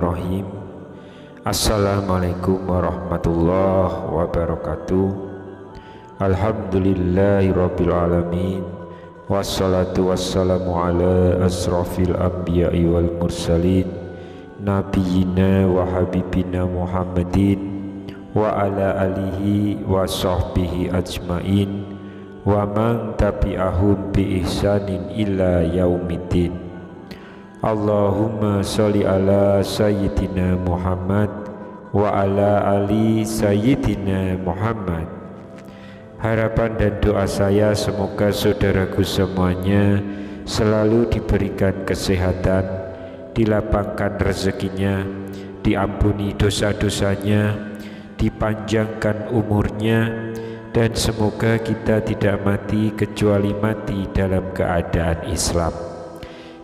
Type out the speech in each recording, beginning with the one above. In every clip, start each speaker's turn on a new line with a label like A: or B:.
A: Bismillahirrahmanirrahim. Assalamualaikum warahmatullahi wabarakatuh. Alhamdulillahirabbil alamin. Wassalatu wassalamu ala asrafil anbiya'i wal mursalin nabiyyina wa habibina Muhammadin wa ala alihi wa sahbihi ajmain wa man tabi'ahum bi ihsanin ila yaumiddin. Allahumma sholli ala sayyidina Muhammad wa ala ali sayyidina Muhammad. Harapan dan doa saya semoga saudaraku semuanya selalu diberikan kesehatan, dilapangkan rezekinya, diampuni dosa-dosanya, dipanjangkan umurnya, dan semoga kita tidak mati kecuali mati dalam keadaan Islam.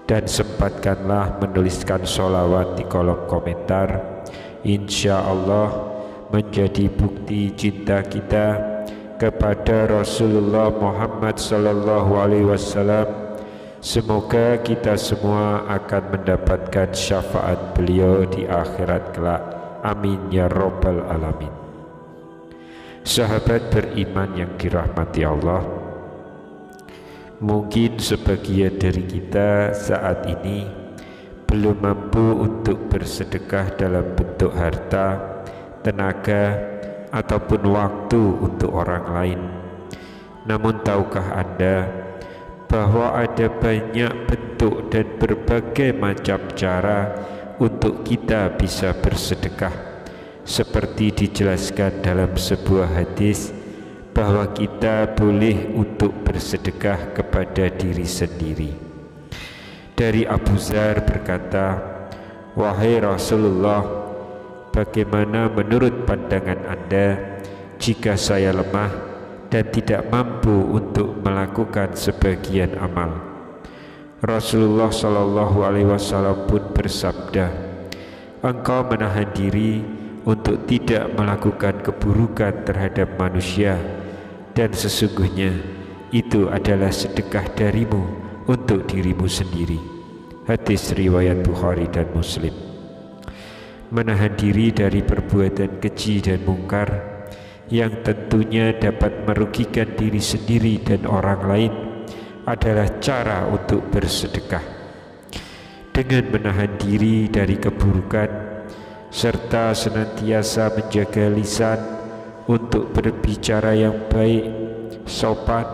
A: Dan sempatkanlah menuliskan sholawat di kolom komentar. Insya Allah menjadi bukti cinta kita kepada Rasulullah Muhammad sallallahu alaihi wasallam. Semoga kita semua akan mendapatkan syafaat beliau di akhirat kelak. Amin ya rabbal alamin. Sahabat beriman yang dirahmati Allah, mungkin sebagian dari kita saat ini belum mampu untuk bersedekah dalam bentuk harta, tenaga, ataupun waktu untuk orang lain. Namun tahukah Anda bahwa ada banyak bentuk dan berbagai macam cara untuk kita bisa bersedekah, seperti dijelaskan dalam sebuah hadis bahwa kita boleh untuk bersedekah kepada diri sendiri. Dari Abu Dzar berkata, "Wahai Rasulullah, bagaimana menurut pandangan Anda jika saya lemah dan tidak mampu untuk melakukan sebagian amal?" Rasulullah Shallallahu Alaihi Wasallam pun bersabda, "Engkau menahan diri untuk tidak melakukan keburukan terhadap manusia, dan sesungguhnya itu adalah sedekah darimu untuk dirimu sendiri." Hadis riwayat Bukhari dan Muslim. Menahan diri dari perbuatan keji dan mungkar yang tentunya dapat merugikan diri sendiri dan orang lain adalah cara untuk bersedekah. Dengan menahan diri dari keburukan serta senantiasa menjaga lisan untuk berbicara yang baik, sopan,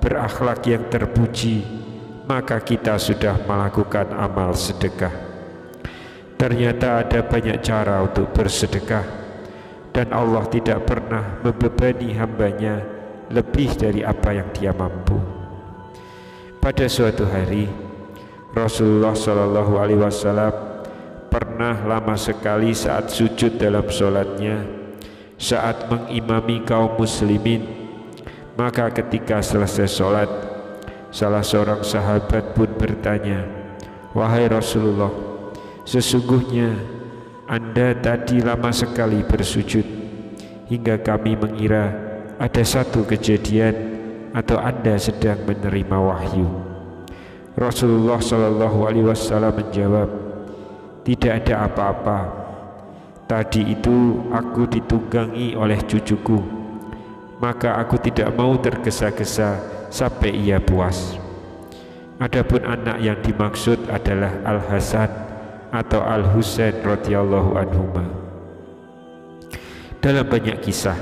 A: berakhlak yang terpuji, maka kita sudah melakukan amal sedekah. Ternyata ada banyak cara untuk bersedekah, dan Allah tidak pernah membebani hambanya lebih dari apa yang dia mampu. Pada suatu hari, Rasulullah Shallallahu Alaihi Wasallam pernah lama sekali saat sujud dalam sholatnya, saat mengimami kaum muslimin. Maka ketika selesai sholat, salah seorang sahabat pun bertanya, "Wahai Rasulullah, sesungguhnya Anda tadi lama sekali bersujud hingga kami mengira ada satu kejadian atau Anda sedang menerima wahyu." Rasulullah Shallallahu Alaihi Wasallam menjawab, "Tidak ada apa-apa. Tadi itu aku ditunggangi oleh cucuku, maka aku tidak mau tergesa-gesa sampai ia puas." Adapun anak yang dimaksud adalah Al-Hasan atau Al-Husain radhiyallahu anhuma. Dalam banyak kisah,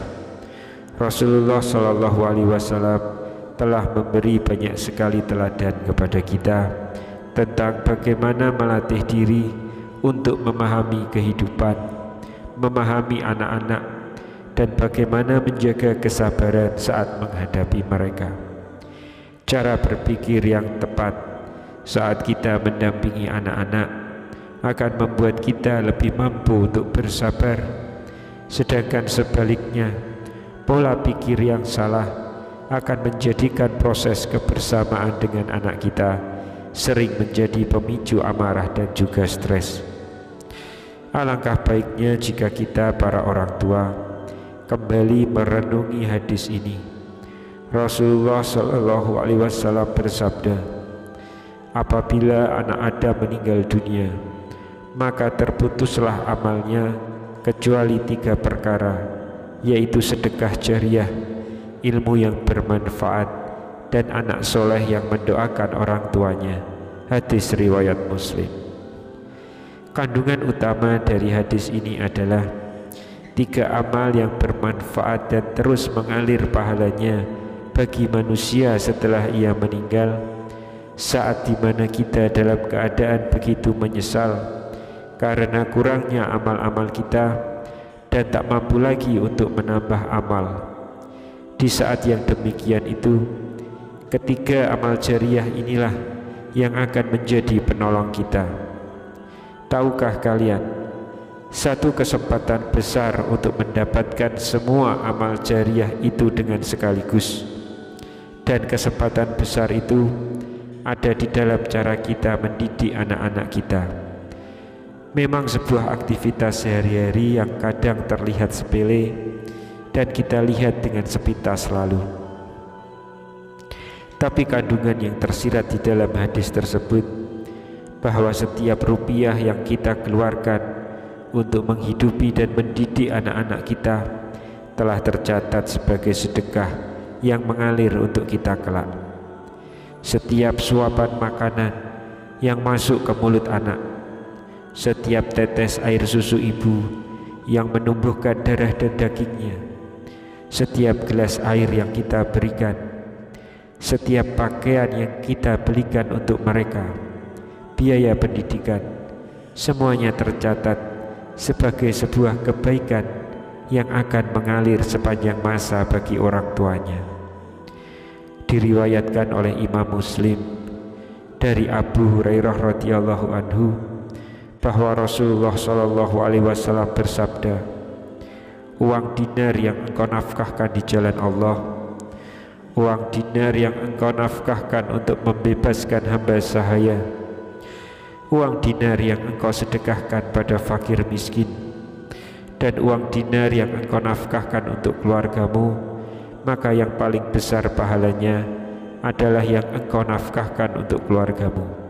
A: Rasulullah Shallallahu Alaihi Wasallam telah memberi banyak sekali teladan kepada kita tentang bagaimana melatih diri untuk memahami kehidupan, memahami anak-anak, dan bagaimana menjaga kesabaran saat menghadapi mereka. Cara berpikir yang tepat saat kita mendampingi anak-anak akan membuat kita lebih mampu untuk bersabar, sedangkan sebaliknya, pola pikir yang salah akan menjadikan proses kebersamaan dengan anak kita sering menjadi pemicu amarah dan juga stres. Alangkah baiknya jika kita para orang tua kembali merenungi hadis ini. Rasulullah Shallallahu Alaihi Wasallam bersabda, "Apabila anak Adam meninggal dunia, maka terputuslah amalnya kecuali 3 perkara, yaitu sedekah jariah, ilmu yang bermanfaat, dan anak soleh yang mendoakan orang tuanya. Hadis riwayat Muslim. Kandungan utama dari hadis ini adalah 3 amal yang bermanfaat dan terus mengalir pahalanya bagi manusia setelah ia meninggal, saat dimana kita dalam keadaan begitu menyesal karena kurangnya amal-amal kita dan tak mampu lagi untuk menambah amal. Di saat yang demikian itu, ketiga amal jariah inilah yang akan menjadi penolong kita. Tahukah kalian, satu kesempatan besar untuk mendapatkan semua amal jariah itu dengan sekaligus, dan kesempatan besar itu ada di dalam cara kita mendidik anak-anak kita. Memang sebuah aktivitas sehari-hari yang kadang terlihat sepele dan kita lihat dengan sepintas lalu. Tapi kandungan yang tersirat di dalam hadis tersebut, bahwa setiap rupiah yang kita keluarkan untuk menghidupi dan mendidik anak-anak kita telah tercatat sebagai sedekah yang mengalir untuk kita kelak. Setiap suapan makanan yang masuk ke mulut anak, setiap tetes air susu ibu yang menumbuhkan darah dan dagingnya, setiap gelas air yang kita berikan, setiap pakaian yang kita belikan untuk mereka, biaya pendidikan, semuanya tercatat sebagai sebuah kebaikan yang akan mengalir sepanjang masa bagi orang tuanya. Diriwayatkan oleh Imam Muslim dari Abu Hurairah radhiyallahu anhu bahwa Rasulullah shallallahu alaihi wasallam bersabda, uang dinar yang engkau nafkahkan di jalan Allah, uang dinar yang engkau nafkahkan untuk membebaskan hamba sahaya, uang dinar yang engkau sedekahkan pada fakir miskin, dan uang dinar yang engkau nafkahkan untuk keluargamu, maka yang paling besar pahalanya adalah yang engkau nafkahkan untuk keluargamu.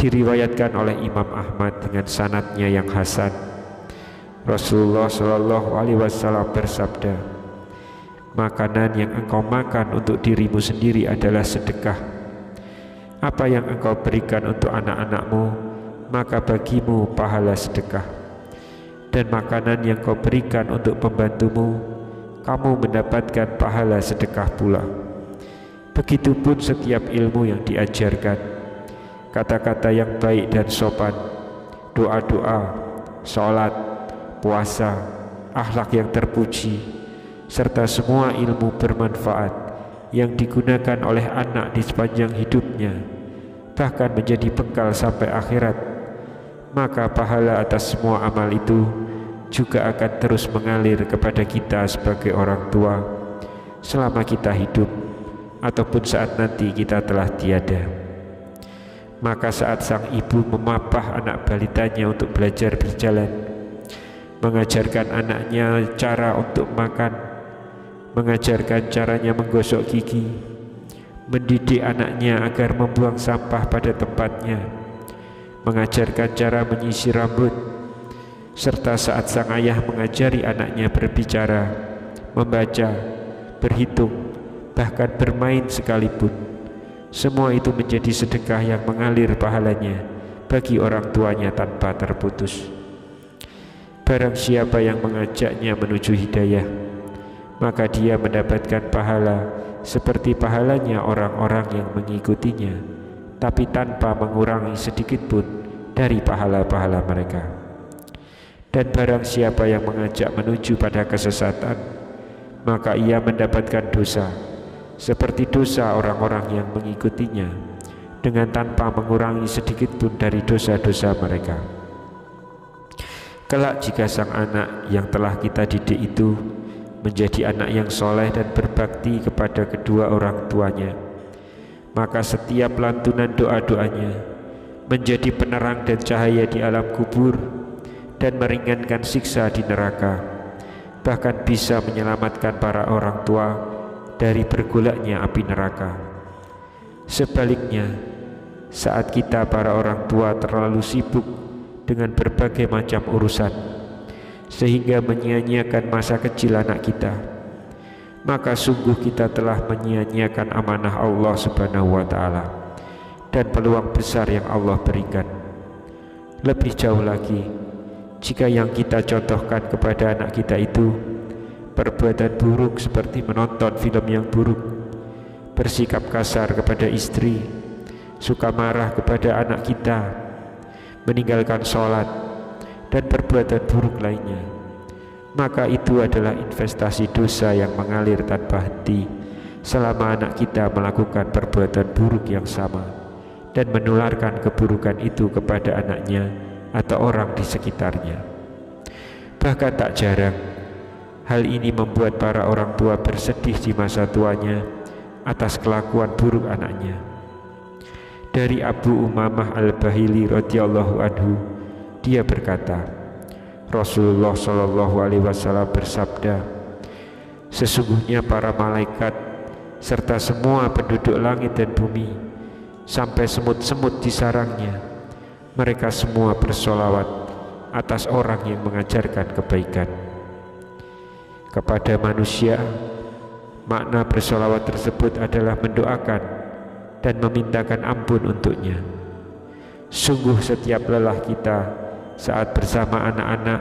A: Diriwayatkan oleh Imam Ahmad dengan sanadnya yang hasan, Rasulullah Shallallahu Alaihi Wasallam bersabda, makanan yang engkau makan untuk dirimu sendiri adalah sedekah. Apa yang engkau berikan untuk anak-anakmu, maka bagimu pahala sedekah. Dan makanan yang kau berikan untuk pembantumu, kamu mendapatkan pahala sedekah pula. Begitupun setiap ilmu yang diajarkan, kata-kata yang baik dan sopan, doa-doa, sholat, puasa, akhlak yang terpuji, serta semua ilmu bermanfaat yang digunakan oleh anak di sepanjang hidupnya, bahkan menjadi bekal sampai akhirat, maka pahala atas semua amal itu juga akan terus mengalir kepada kita sebagai orang tua selama kita hidup ataupun saat nanti kita telah tiada. Maka saat sang ibu memapah anak balitanya untuk belajar berjalan, mengajarkan anaknya cara untuk makan, mengajarkan caranya menggosok gigi, mendidik anaknya agar membuang sampah pada tempatnya, mengajarkan cara menyisir rambut, serta saat sang ayah mengajari anaknya berbicara, membaca, berhitung, bahkan bermain sekalipun, semua itu menjadi sedekah yang mengalir pahalanya bagi orang tuanya tanpa terputus. Barang siapa yang mengajaknya menuju hidayah, maka dia mendapatkan pahala seperti pahalanya orang-orang yang mengikutinya, tapi tanpa mengurangi sedikit pun dari pahala-pahala mereka. Dan barang siapa yang mengajak menuju pada kesesatan, maka ia mendapatkan dosa seperti dosa orang-orang yang mengikutinya, dengan tanpa mengurangi sedikit pun dari dosa-dosa mereka. Kelak jika sang anak yang telah kita didik itu menjadi anak yang soleh dan berbakti kepada kedua orang tuanya, maka setiap lantunan doa-doanya menjadi penerang dan cahaya di alam kubur dan meringankan siksa di neraka, bahkan bisa menyelamatkan para orang tua dari bergolaknya api neraka. Sebaliknya, saat kita para orang tua terlalu sibuk dengan berbagai macam urusan, sehingga menyia-nyiakan masa kecil anak kita, maka sungguh kita telah menyia-nyiakan amanah Allah Subhanahu wa Ta'ala dan peluang besar yang Allah berikan. Lebih jauh lagi, jika yang kita contohkan kepada anak kita itu perbuatan buruk seperti menonton film yang buruk, bersikap kasar kepada istri, suka marah kepada anak kita, meninggalkan sholat, dan perbuatan buruk lainnya, maka itu adalah investasi dosa yang mengalir tanpa henti selama anak kita melakukan perbuatan buruk yang sama dan menularkan keburukan itu kepada anaknya atau orang di sekitarnya. Bahkan tak jarang hal ini membuat para orang tua bersedih di masa tuanya atas kelakuan buruk anaknya. Dari Abu Umamah Al-Bahili radhiyallahu anhu, dia berkata, Rasulullah Shallallahu alaihi wasallam bersabda, sesungguhnya para malaikat serta semua penduduk langit dan bumi sampai semut-semut di sarangnya, mereka semua bersolawat atas orang yang mengajarkan kebaikan. Kepada manusia, makna bersolawat tersebut adalah mendoakan dan memintakan ampun untuknya. Sungguh setiap lelah kita saat bersama anak-anak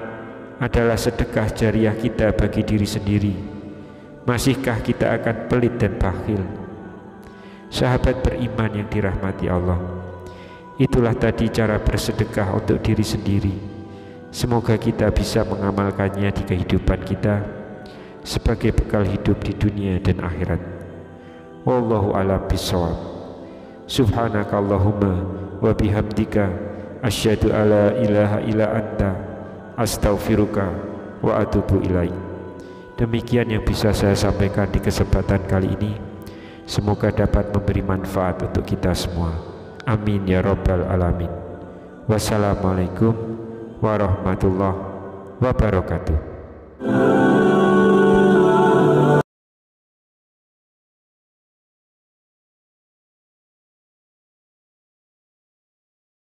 A: adalah sedekah jariah kita bagi diri sendiri. Masihkah kita akan pelit dan bakhil? Sahabat beriman yang dirahmati Allah, itulah tadi cara bersedekah untuk diri sendiri. Semoga kita bisa mengamalkannya di kehidupan kita sebagai bekal hidup di dunia dan akhirat. Wallahu a'lam bishawab. Subhanakallahumma wa bihamdika asyhadu alla ilaha illa anta astaghfiruka wa atubu ilaik. Demikian yang bisa saya sampaikan di kesempatan kali ini. Semoga dapat memberi manfaat untuk kita semua. Amin ya rabbal alamin. Wassalamualaikum warahmatullahi wabarakatuh.